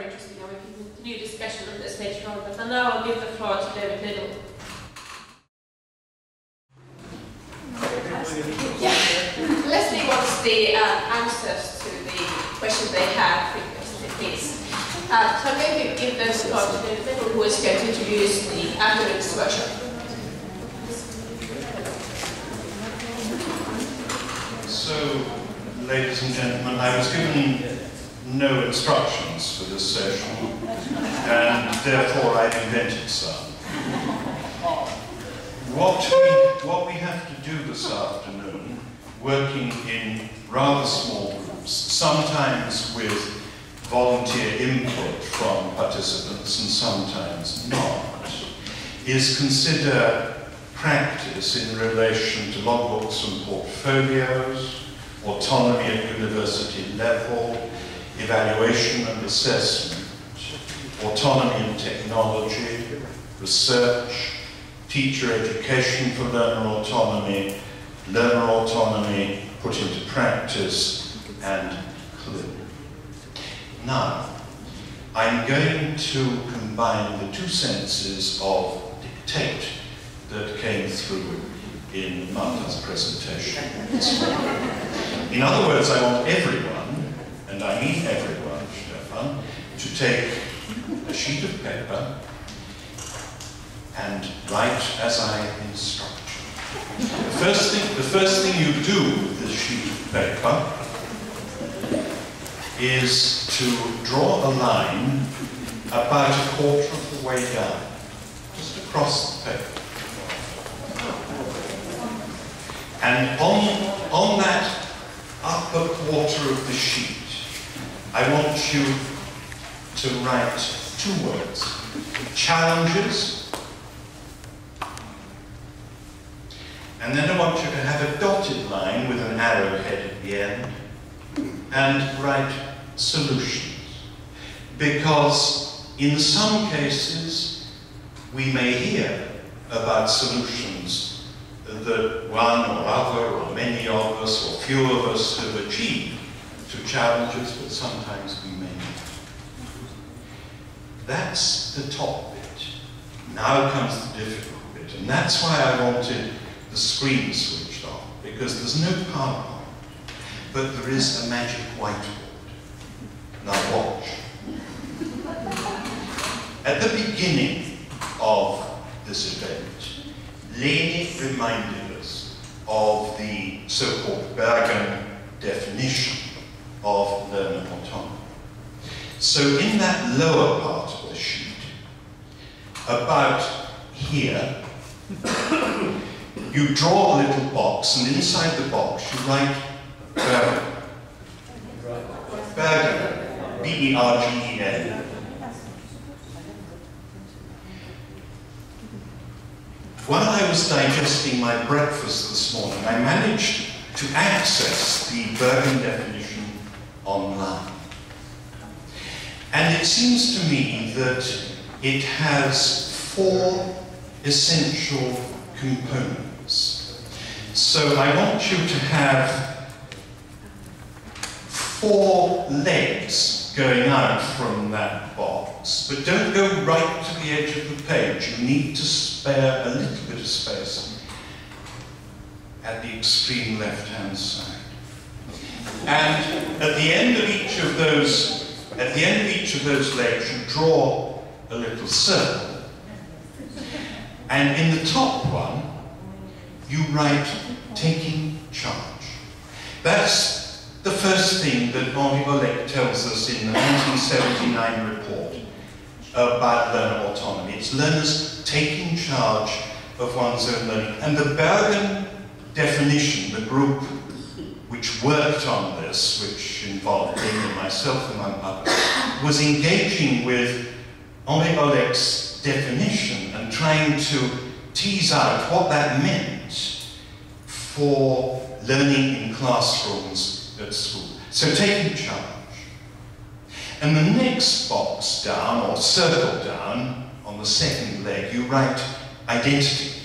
very interesting, and we can continue discussion on this later on. But now I'll give the floor to David Little. Yeah, Leslie wants the answers to the questions they have, please. So I'm going to give the floor to David Little, who is going to introduce the academics workshop. So, ladies and gentlemen, I was given no instructions for this session, and therefore I've invented some. What we have to do this afternoon, working in rather small groups, sometimes with volunteer input from participants and sometimes not, is consider practice in relation to logbooks and portfolios, autonomy at university level, evaluation and assessment, autonomy in technology, research, teacher education for learner autonomy put into practice, and CLIP. Now, I'm going to combine the two senses of dictate that came through in Martha's presentation. In other words, I want everyone, and I mean everyone, Stefan, to take a sheet of paper and write as I instruct you. The first thing you do with this sheet of paper is to draw a line about a quarter of the way down, just across the paper. And on that upper quarter of the sheet, I want you to write two words: challenges, and then I want you to have a dotted line with an arrowhead at the end, and write solutions. Because in some cases, we may hear about solutions that one or other, or many of us, or few of us have achieved to challenges, but sometimes we may not. That's the top bit. Now comes the difficult bit, and that's why I wanted the screen switched on, because there's no PowerPoint, but there is a magic whiteboard. Now watch. At the beginning of this event, Leni reminded us of the so-called Bergen definition of learner autonomy. So in that lower part of the sheet, about here, you draw a little box, and inside the box you write Bergen. Bergen. B-E-R-G-E-N. While I was digesting my breakfast this morning, I managed to access the Bergen definition online. And it seems to me that it has four essential components. So I want you to have four legs going out from that box, but don't go right to the edge of the page. You need to spare a little bit of space at the extreme left-hand side. And at the end of each of those legs, you draw a little circle. And in the top one, you write taking charge. That's the first thing that Henri Olek tells us in the 1979 report about learner autonomy. It's learners taking charge of one's own learning. And the Bergen definition, the group which worked on this, which involved Leni and myself among others, was engaging with Henri Olek's definition and trying to tease out what that meant for learning in classrooms at school. So taking charge. And the next box down, or circle down, on the second leg, you write identity.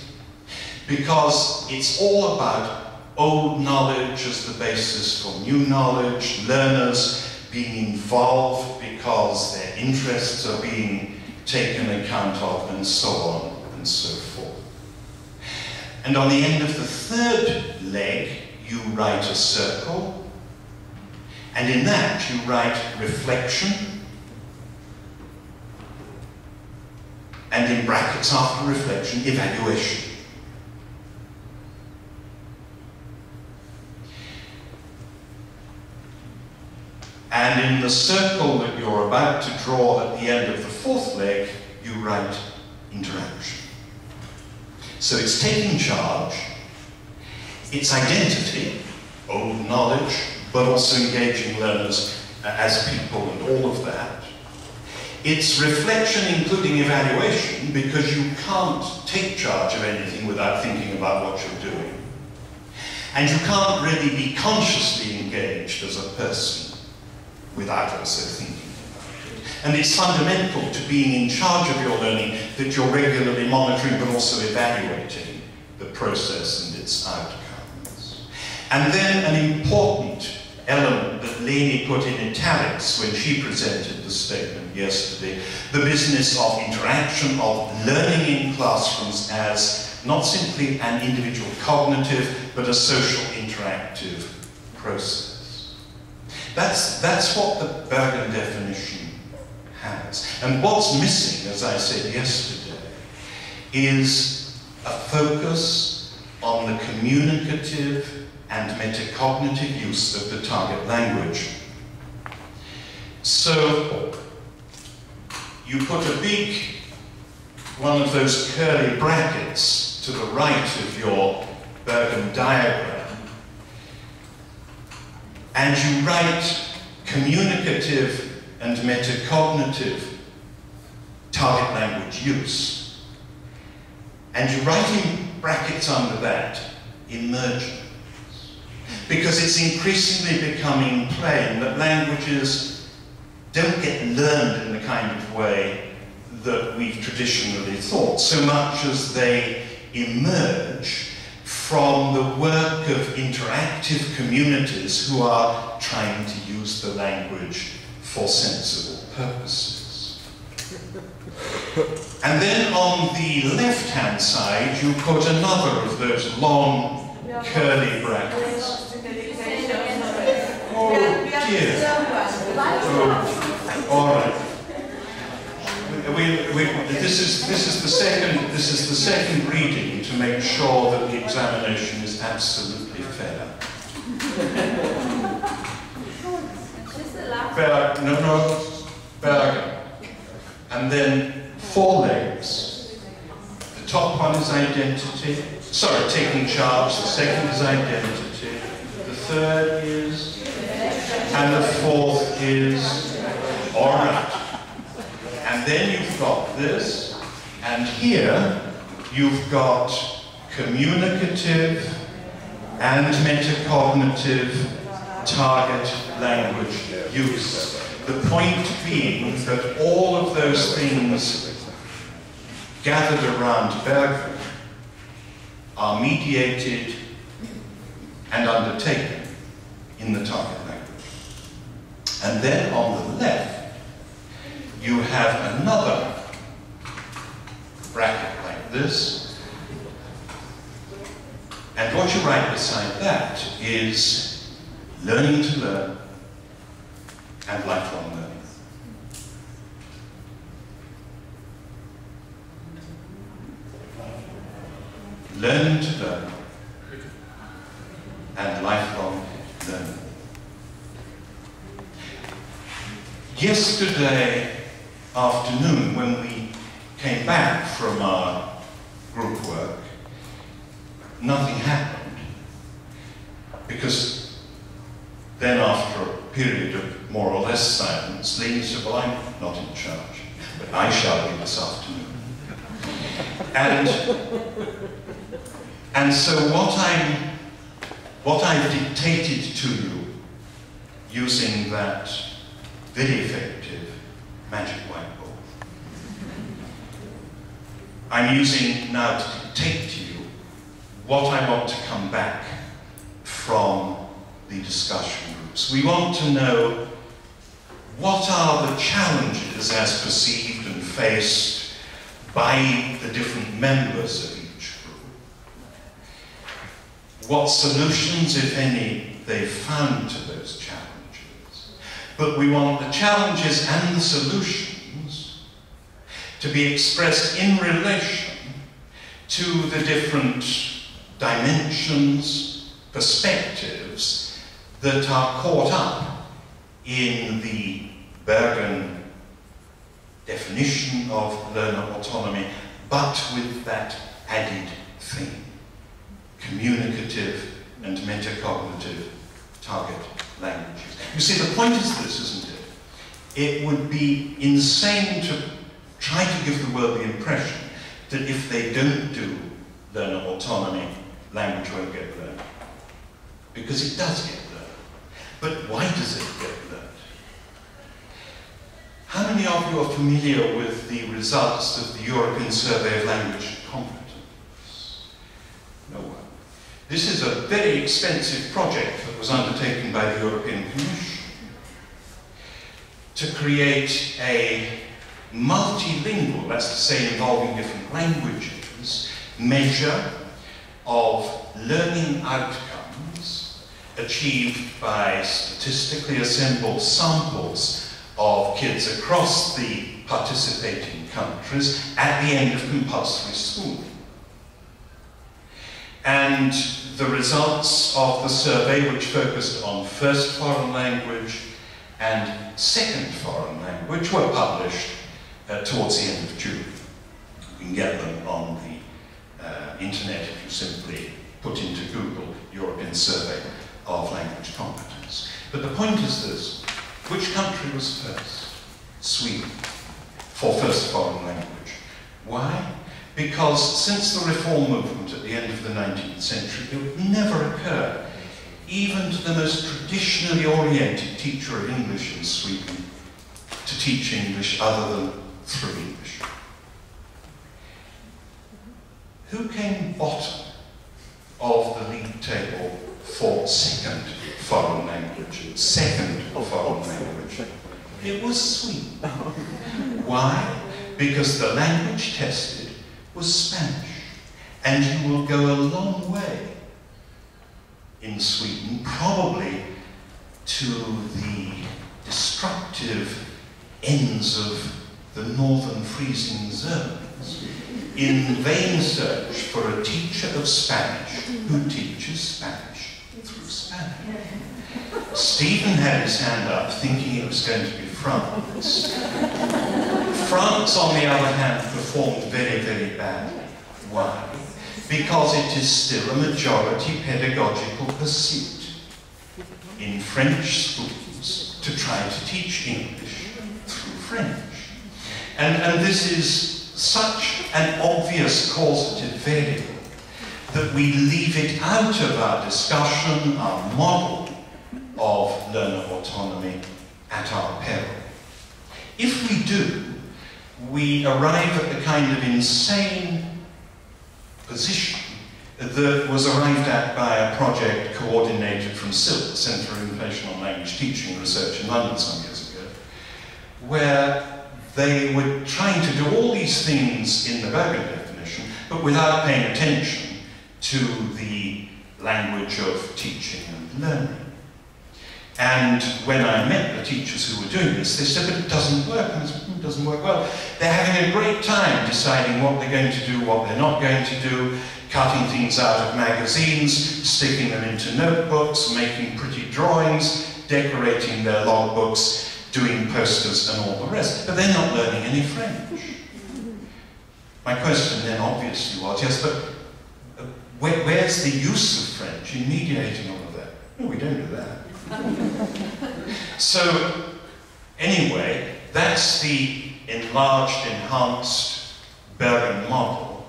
Because it's all about old knowledge as the basis for new knowledge, learners being involved because because their interests are being taken account of, and so on and so forth. And on the end of the third leg, you write a circle, and in that you write reflection, and in brackets after reflection, evaluation. And in the circle that you're about to draw at the end of the fourth leg, you write interaction. So it's taking charge, it's identity, old knowledge, but also engaging learners as people and all of that. It's reflection, including evaluation, because you can't take charge of anything without thinking about what you're doing. And you can't really be consciously engaged as a person without also thinking about it. And it's fundamental to being in charge of your learning that you're regularly monitoring but also evaluating the process and its outcomes. And then an important element that Leni put in italics when she presented the statement yesterday, the business of interaction, of learning in classrooms as not simply an individual cognitive, but a social interactive process. That's what the Bergen definition has. And what's missing, as I said yesterday, is a focus on the communicative and metacognitive use of the target language. So you put a big, one of those curly brackets to the right of your Bergen diagram, and you write communicative and metacognitive target language use. And you write in brackets under that, emergence. Because it's increasingly becoming plain that languages don't get learned in the kind of way that we've traditionally thought, so much as they emerge from the work of interactive communities who are trying to use the language for sensible purposes. And then on the left-hand side, you put another of those long, curly brackets. Oh dear. Oh, all right. This is the second reading to make sure that the examination is absolutely fair. Bergen. And then four legs. The top one is identity. Sorry, taking charge. The second is identity. The third is, and the fourth is, all right. And then you've got this, and here you've got communicative and metacognitive target language use. The point being that all of those things gathered around Bergen are mediated and undertaken in the target language. And then on the left, you have another bracket like this, and what you write beside that is learning to learn and lifelong learning. Learning to learn and lifelong learning. Yesterday afternoon, when we came back from our group work, nothing happened, because then after a period of more or less silence, Leni said, well, I'm not in charge, but I shall be this afternoon. And so what I've dictated to you, using that very effective magic whiteboard, I'm using now to dictate to you what I want to come back from the discussion groups. We want to know what are the challenges as perceived and faced by the different members of each group? What solutions, if any, they've found to those challenges. But we want the challenges and the solutions to be expressed in relation to the different dimensions, perspectives that are caught up in the Bergen definition of learner autonomy, but with that added thing: communicative and metacognitive target languages. You see, the point is this, isn't it? It would be insane to try to give the world the impression that if they don't do learner autonomy, language won't get learned. Because it does get learned. But why does it get learned? How many of you are familiar with the results of the European Survey of Language Competence? No one. This is a very expensive project that was undertaken by the European Commission to create a multilingual, that's to say involving different languages, measure of learning outcomes achieved by statistically assembled samples of kids across the participating countries at the end of compulsory schooling. And the results of the survey, which focused on first foreign language and second foreign language, were published towards the end of June. You can get them on the internet if you simply put into Google European Survey of Language Competence. But the point is this: which country was first? Sweden, for first foreign language. Why? Because since the reform movement at the end of the 19th century, it would never occur, even to the most traditionally oriented teacher of English in Sweden, to teach English other than through English. Who came bottom of the league table for second foreign language? Second foreign language. It was Sweden. Why? Because the language tested was Spanish. And you will go a long way in Sweden, probably to the destructive ends of the northern freezing zones, in vain search for a teacher of Spanish who teaches Spanish through Spanish. Stephen had his hand up thinking it was going to be France. France, on the other hand, performed very, very badly. Why? Because it is still a majority pedagogical pursuit in French schools to try to teach English through French. And this is such an obvious causative variable that we leave it out of our discussion, our model of learner autonomy at our peril. If we do, we arrive at the kind of insane position that was arrived at by a project coordinated from SILT, the Centre for Information on Language Teaching Research in London some years ago, where they were trying to do all these things in the Bergen definition, but without paying attention to the language of teaching and learning. And when I met the teachers who were doing this, they said, but it doesn't work. And I said, it doesn't work well. They're having a great time deciding what they're going to do, what they're not going to do, cutting things out of magazines, sticking them into notebooks, making pretty drawings, decorating their logbooks, doing posters and all the rest. But they're not learning any French. My question then obviously was, yes, but where's the use of French in mediating all of that? No, we don't do that. So, anyway, that's the enlarged, enhanced Bergen model.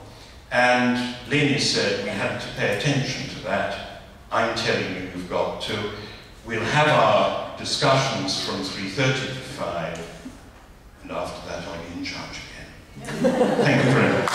And Leni said we had to pay attention to that. I'm telling you, you've got to. We'll have our discussions from 3:30 to 5, and after that I'll be in charge again. Thank you very much.